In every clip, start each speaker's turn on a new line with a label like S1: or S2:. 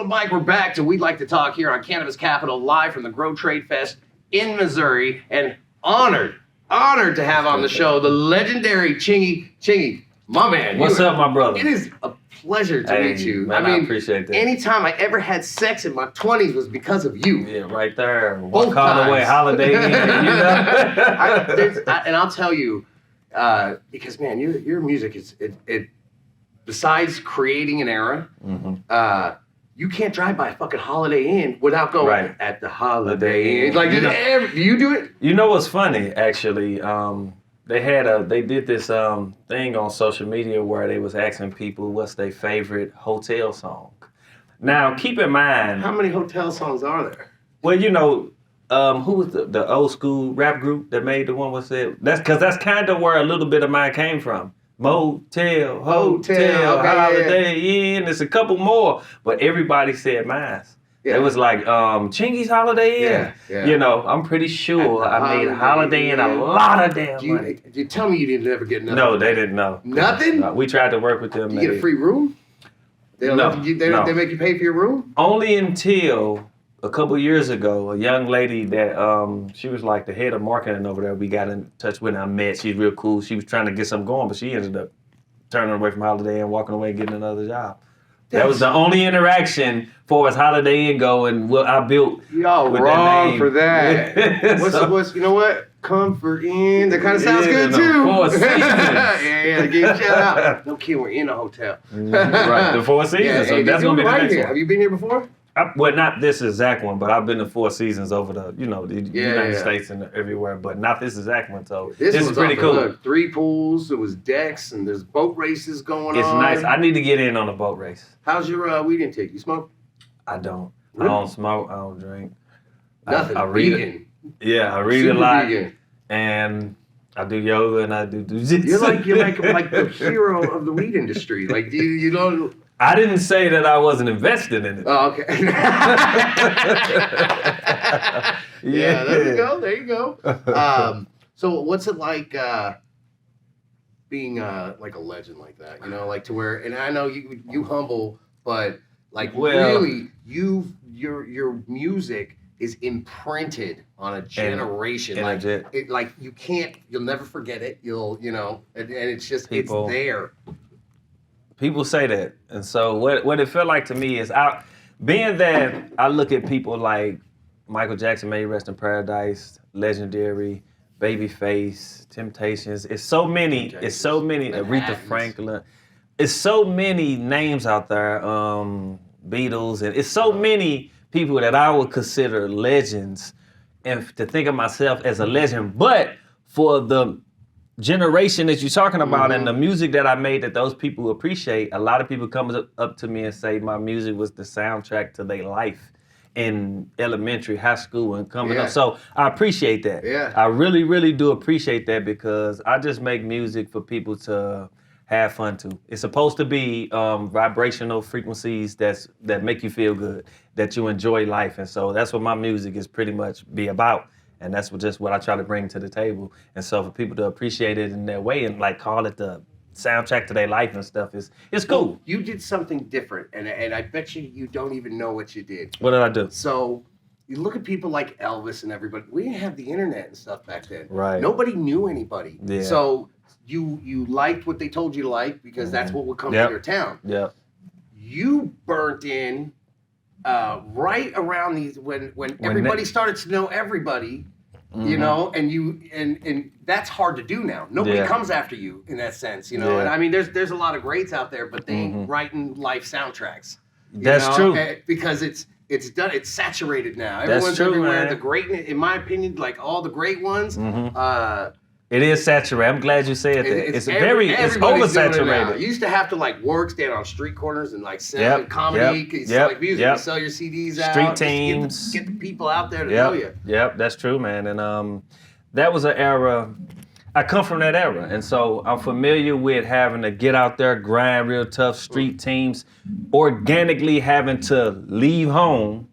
S1: Mike. We're back to We'd Like to Talk here on Cannabis Capital, live from the Grow Trade Fest in Missouri, and honored to have on the show the legendary Chingy. Chingy, my man.
S2: What's up, my brother?
S1: It is a pleasure to meet you.
S2: Man, I appreciate that.
S1: Anytime I ever had sex in my 20s was because of you.
S2: Yeah, right there. One call away, Holiday Inn, you know?
S1: And I'll tell you, because man, your music is it. Besides creating an era, you can't drive by a fucking Holiday Inn without going at the Holiday Inn. Like, do you do it?
S2: You know what's funny? Actually, they did this thing on social media where they was asking people what's their favorite hotel song. Now, keep in mind,
S1: how many hotel songs are there?
S2: Well, you know, who was the old school rap group that made the one with it? That's kind of where a little bit of mine came from. Motel, hotel, Holiday Inn. There's a couple more, but everybody said mine. Yeah. It was like Chingy's Holiday Inn. Yeah. You know, I'm pretty sure I made Holiday Inn a lot of damn money.
S1: You tell me you didn't ever get nothing?
S2: No, they didn't know.
S1: Nothing?
S2: No, we tried to work with them.
S1: Did you get a free room? They make you pay for your room?
S2: Only until a couple years ago, a young lady that she was like the head of marketing over there. We got in touch with her. I met. She's real cool. She was trying to get something going, but she ended up turning away from Holiday and walking away and getting another job. That was the only interaction for as Holiday Inn go and what I built.
S1: Y'all
S2: with
S1: wrong for that. What's you know what? Comfort Inn. That kind of sounds good too.
S2: Four Seasons.
S1: yeah, give a shout out. No kidding, we're in a hotel.
S2: Right, the Four Seasons.
S1: Yeah,
S2: so that's gonna be the next one.
S1: Have you been here before?
S2: Well, not this exact one, but I've been to Four Seasons over the United States and everywhere, but not this exact one. So this is pretty cool.
S1: Look, 3 pools, there was decks, and there's boat races going on.
S2: It's nice. I need to get in on a boat race.
S1: How's your weed intake? You smoke?
S2: I don't.
S1: Really?
S2: I don't smoke. I don't drink.
S1: Nothing.
S2: I read
S1: vegan.
S2: I read
S1: Super
S2: a lot,
S1: vegan.
S2: And I do yoga and I do jiu-jitsu.
S1: You're like the hero of the weed industry. Like you don't.
S2: I didn't say that I wasn't invested in it.
S1: Oh, okay. yeah, there you go. So what's it like being like a legend like that? You know, like to where, and I know you humble, but like really, your music is imprinted on a generation. You'll never forget it. And it's just it's there.
S2: People say that, and so what it felt like to me is being that I look at people like Michael Jackson, may he rest in paradise, legendary, Babyface, Temptations. It's so many. Aretha Franklin. It's so many names out there. Beatles, and it's so many people that I would consider legends, and to think of myself as a legend, but for the generation that you're talking about and the music that I made that those people appreciate, a lot of people come up to me and say my music was the soundtrack to their life in elementary, high school, and coming up. So I appreciate that.
S1: Yeah.
S2: I really, really do appreciate that because I just make music for people to have fun to. It's supposed to be vibrational frequencies that make you feel good, that you enjoy life. And so that's what my music is pretty much be about. And that's just what I try to bring to the table. And so for people to appreciate it in that way and like call it the soundtrack to their life and stuff it's cool.
S1: Well, you did something different, and I bet you don't even know what you did.
S2: What did I do?
S1: So you look at people like Elvis and everybody. We didn't have the internet and stuff back then.
S2: Right.
S1: Nobody knew anybody.
S2: Yeah.
S1: So you liked what they told you to like because that's what would come to your town.
S2: Yeah.
S1: You burnt in right around these when everybody started to know everybody, you know, and that's hard to do now. Nobody comes after you in that sense, you know.
S2: Yeah.
S1: And I mean, there's a lot of greats out there, but they ain't writing life soundtracks.
S2: That's true.
S1: Because it's done. It's saturated now.
S2: That's
S1: Everyone's
S2: true,
S1: everywhere.
S2: man.
S1: The greatness, in my opinion, like all the great ones.
S2: It is saturated. I'm glad you said that. It's oversaturated.
S1: You used to have to like work, stand on street corners and like sell comedy, sell like music, you sell your CDs out.
S2: Street teams.
S1: Get the people out there to know you.
S2: Yep, that's true, man. And that was an era. I come from that era, and so I'm familiar with having to get out there, grind real tough street teams, organically having to leave home,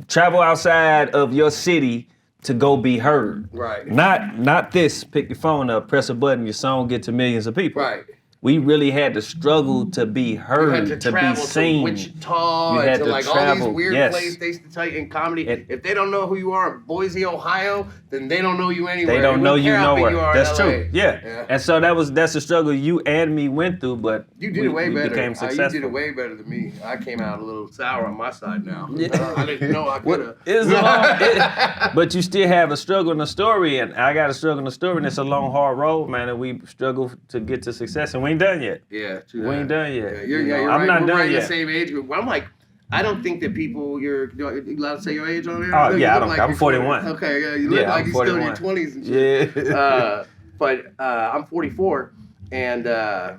S2: travel outside of your city to go be heard.
S1: Right.
S2: Not this, pick your phone up, press a button, your song get to millions of people.
S1: Right.
S2: we really had to struggle to be
S1: You
S2: heard,
S1: had to
S2: to be
S1: travel
S2: seen.
S1: to Wichita,
S2: You
S1: and
S2: had
S1: to
S2: to
S1: like all
S2: travel,
S1: these weird
S2: yes.
S1: places they used to tell you in comedy.
S2: It-
S1: if they don't know who you are in Boise, Ohio, then they don't know you anywhere.
S2: They don't know you nowhere. That's
S1: in LA.
S2: true. Yeah. And so that's the struggle you and me went through, but
S1: You did it way better.
S2: became successful.
S1: You did it way better than me. I came out a little sour on my side now.
S2: Yeah.
S1: I didn't know I could have.
S2: But you still have a struggle in the story, and I got a struggle in the story, and it's a long, hard road, man, and we struggle to get to success, and we ain't done yet.
S1: Yeah, true.
S2: We ain't done yet.
S1: Yeah, you're
S2: I'm
S1: right.
S2: not
S1: We're
S2: done
S1: right in
S2: yet.
S1: the same age group. I'm like, I don't think that people. You allowed to say your age on there?
S2: Oh,
S1: You
S2: yeah,
S1: look
S2: I don't.
S1: like
S2: I'm
S1: you're
S2: 41.
S1: Okay, yeah, you look like you're still in your 20s and shit.
S2: Yeah.
S1: But I'm 44, and I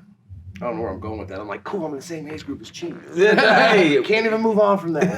S1: don't know where I'm going with that. I'm like, cool, I'm in the same age group as Chingy.
S2: Hey.
S1: Can't even move on from that.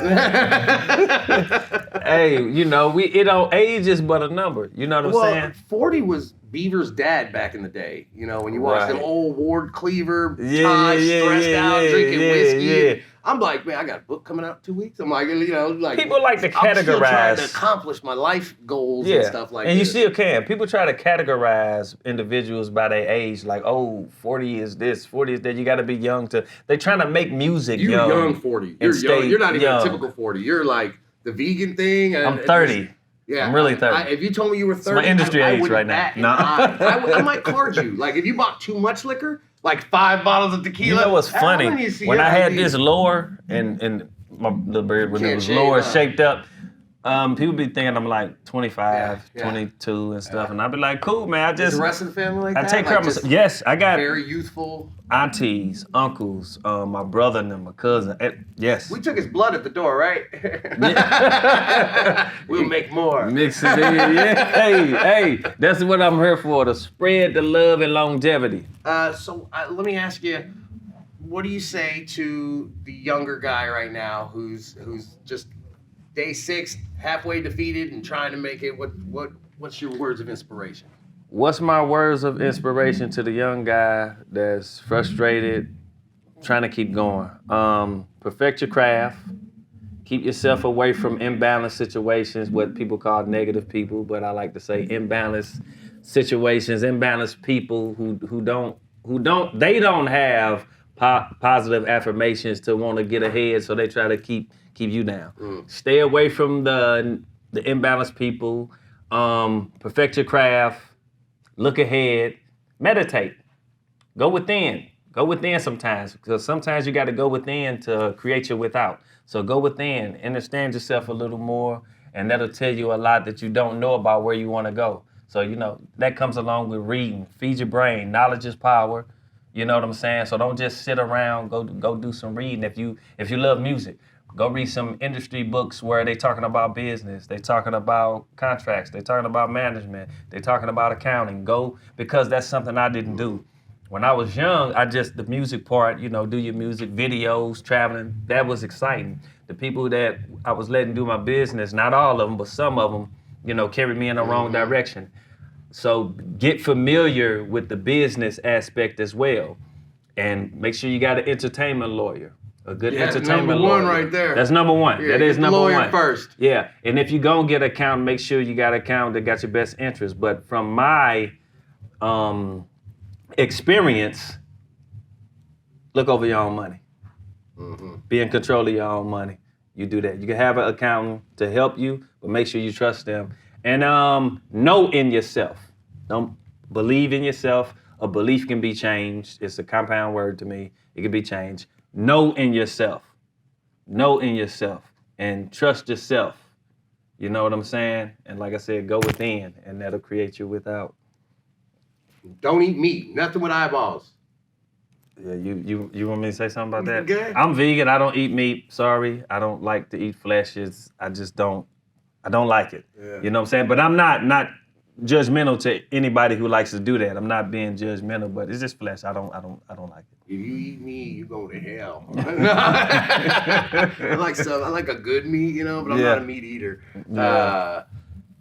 S2: Hey, it don't age is but a number. You know what I'm saying?
S1: 40 was Beaver's dad back in the day. When you watched
S2: Right.
S1: the old Ward Cleaver,
S2: Yeah,
S1: Tosh, stressed out, drinking whiskey.
S2: yeah.
S1: I'm like, man, I got a book coming out in 2 weeks. I'm like, like
S2: People like to
S1: I'm still trying to
S2: categorize.
S1: accomplish my life goals and stuff like that.
S2: And you still can. People try to categorize individuals by their age, like, 40 is this, 40 is that. You got to be young to. They're trying to make music
S1: You're
S2: young.
S1: young 40. You're
S2: stay
S1: young. You're not even
S2: young.
S1: a typical 40. You're like the vegan thing. And
S2: I'm 30.
S1: Yeah,
S2: I'm really 30.
S1: If you told me you were 30,
S2: my industry
S1: I
S2: age
S1: wouldn't
S2: right now.
S1: bat an
S2: No.
S1: eye. I might card you. Like if you bought too much liquor, like 5 bottles of tequila.
S2: You know what's funny? When I had this lower and my little beard, when it was lower shaped up, people be thinking I'm like 25, 22 and stuff, and I'd be like, cool, man.
S1: Is the rest of the family like that?
S2: I take care of myself. Yes, I got
S1: very youthful
S2: aunties, uncles, my brother and them, my cousin. Yes.
S1: We took his blood at the door, right? We'll make more.
S2: Mix it in. Yeah. Hey, that's what I'm here for, to spread the love and longevity.
S1: So let me ask you, what do you say to the younger guy right now who's just day 6, halfway defeated and trying to make it? What's your words of inspiration?
S2: What's my words of inspiration to the young guy that's frustrated, trying to keep going? Perfect your craft. Keep yourself away from imbalanced situations, what people call negative people, but I like to say imbalanced situations, imbalanced people who don't have positive affirmations to want to get ahead, so they try to keep you down. Stay away from the imbalanced people. Perfect your craft. Look ahead. Meditate. Go within. Go within sometimes, because sometimes you got to go within to create your without. So go within, understand yourself a little more, and that'll tell you a lot that you don't know about where you want to go. So, that comes along with reading. Feed your brain. Knowledge is power. You know what I'm saying? So don't just sit around. Go do some reading. If you love music, go read some industry books where they talking about business. They talking about contracts. They talking about management. They talking about accounting. Go, because that's something I didn't do. When I was young, the music part, do your music, videos, traveling, that was exciting. The people that I was letting do my business, not all of them, but some of them, carried me in the wrong direction. So get familiar with the business aspect as well. And make sure you got an entertainment lawyer. A good entertainment lawyer.
S1: Number 1 right there.
S2: That's number 1.
S1: Yeah,
S2: that is number
S1: lawyer
S2: 1.
S1: first.
S2: Yeah. And if you're going to get an accountant, make sure you got an accountant that got your best interest. But from my experience, look over your own money. Be in control of your own money. You do that. You can have an accountant to help you, but make sure you trust them. And know in yourself. Don't believe in yourself. A belief can be changed. It's a compound word to me. It can be changed. Know in yourself. Know in yourself. And trust yourself. You know what I'm saying? And like I said, go within, and that'll create you without.
S1: Don't eat meat. Nothing with eyeballs.
S2: Yeah, you want me to say something about that?
S1: Good.
S2: I'm vegan. I don't eat meat. Sorry. I don't like to eat flesh. I don't like it.
S1: Yeah.
S2: You know what I'm saying? But I'm not judgmental to anybody who likes to do that. I'm not being judgmental, but it's just flesh. I don't like it.
S1: If you eat meat, you go to hell. I like a good meat, but I'm not a meat eater.
S2: Yeah.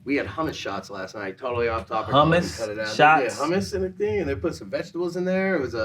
S1: We had hummus shots last night. Totally off topic.
S2: Hummus
S1: cut it out.
S2: shots?
S1: They did hummus and a thing, and they put some vegetables in there. It was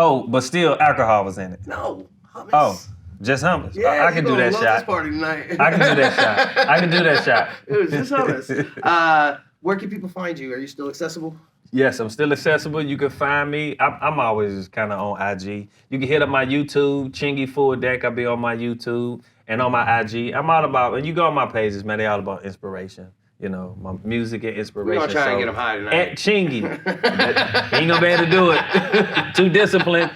S2: Oh, but still alcohol was in it.
S1: no hummus.
S2: Oh, just hummus.
S1: Yeah,
S2: I can do that
S1: love
S2: shot.
S1: This party tonight.
S2: I can do that shot. I can do that shot.
S1: It was just hummus. Where can people find you? Are you still accessible?
S2: Yes, I'm still accessible. You can find me. I'm always kind of on IG. You can hit up my YouTube, Chingy Full Deck. I'll be on my YouTube and on my IG. I'm all about, and you go on my pages, man, they all about inspiration. You know, my music and inspiration.
S1: We're going to try and get them high tonight.
S2: At Chingy. Ain't gonna be able to do it. Too disciplined.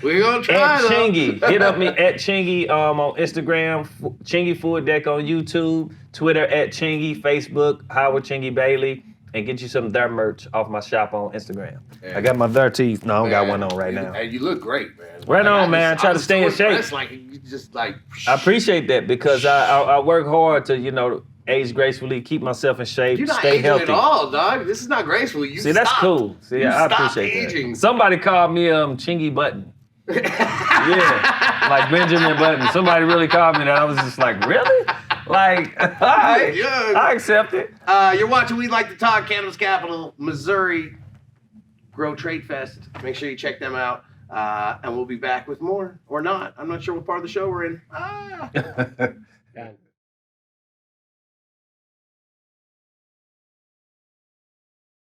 S1: We're going to try
S2: At Chingy. Hit up me at Chingy on Instagram, Chingy Full Deck on YouTube, Twitter at Chingy, Facebook, Howard Chingy Bailey. And get you some Thurr merch off my shop on Instagram. Yeah. I got my Thurr tee. No, I don't got one on right now.
S1: And you look great, man.
S2: Right on, man. I try to stay in shape.
S1: Like, you just like.
S2: I appreciate that because I work hard to, age gracefully, keep myself in shape, stay healthy.
S1: You're not aging at all, dog. This is not graceful.
S2: See, that's cool. See, I appreciate
S1: aging.
S2: That. Somebody called me Chingy Button. Yeah, like Benjamin Button. Somebody really called me that. I was just like, really? Like, all right, I accept it.
S1: You're watching We Like to Talk, Cannabis Capital, Missouri Grow Trade Fest. Make sure you check them out. And we'll be back with more, or not. I'm not sure what part of the show we're in.